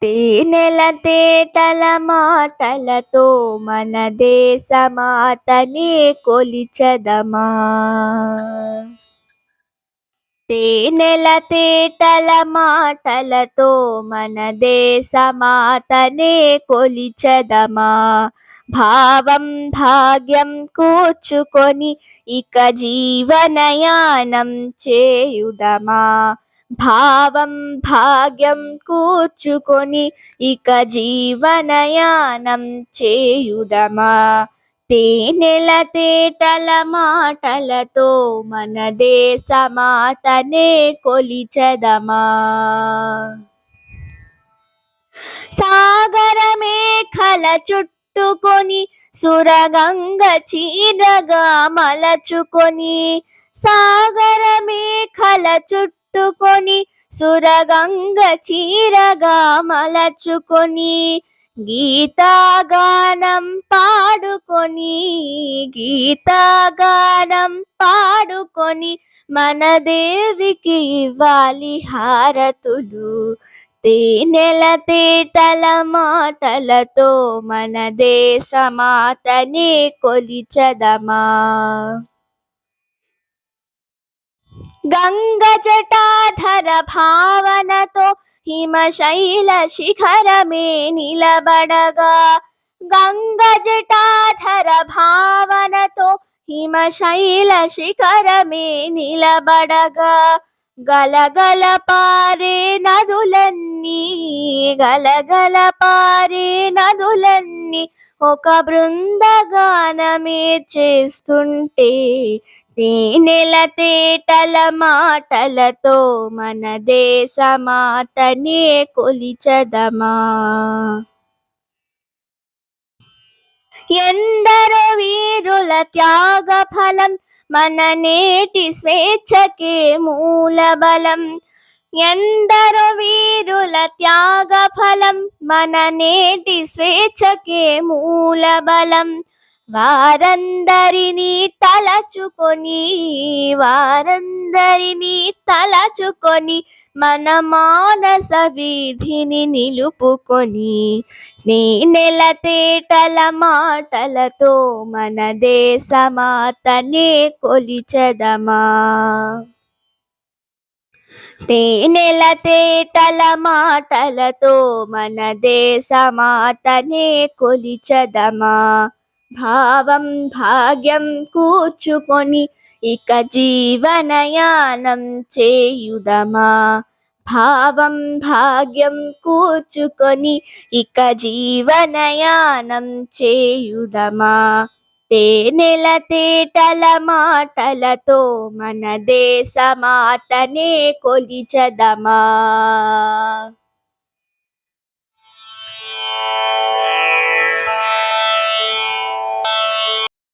తేనెల తేటల మాటలతో మన దేశమాతనే కొలిచెదమా. తేనెల తేటల మాటలతో మన దేశమాతనే కొలిచెదమా. భావం భాగ్యం కూర్చుకొని ఇక జీవనయానం చేయుదమా. భావం భాగ్యం కూర్చుకొని ఇక జీవనయానం చేయుదమా. తేనెల తేటల మాటలతో మన దేశమాతనే కొలిచెదమా. సాగర మేఖల చుట్టుకొని సురగంగ చీరగా మలచుకొని. సాగర మేఖల చుట్టుకొని సురగంగ చీరగా మలచుకొని. గీతాగానం పాడుకొని గీతాగానం పాడుకొని మన దేవికి ఇవ్వాలి హారతులు. తేనెల తేటల మాటలతో మన దేశమాతనే కొలిచెదమా. గంగ జటాధర భావనతో హిమశైల శిఖరమే నిలబడగా. గంగ జటాధర భావనతో హిమశైల శిఖరమే నిలబడగా. గలగల పారే నదులన్నీ గలగల పారే నదులన్నీ ఒక బృందగానమే చేస్తుంటే. తేనెల తేటల మాటలతో మన దేశమాతనే కొలిచెదమా. ఎందరో వీరుల త్యాగ ఫలం మన నేటి స్వేచ్ఛకే మూలబలం. ఎందరో వీరుల త్యాగ ఫలం మన నేటి స్వేచ్ఛకే మూలబలం. వారందరినీ తలచుకొని వారందరినీ తలచుకొని మన మానస వీధిని నిలుపుకొని. తేనెల తేటల మాటలతో మన దేశమాతనే కొలిచెదమా. తేనెల తేటల మాటలతో మన దేశమాతనే కొలిచెదమా. భావం భాగ్యం కూర్చుకొని ఇక జీవనయానం చేయుదమా. భావం భాగ్యం కూర్చుకొని ఇక జీవనయానం చేయుదమా. తేనెల తేటల మాటలతో మన దేశమాతనే కొలిచెదమా.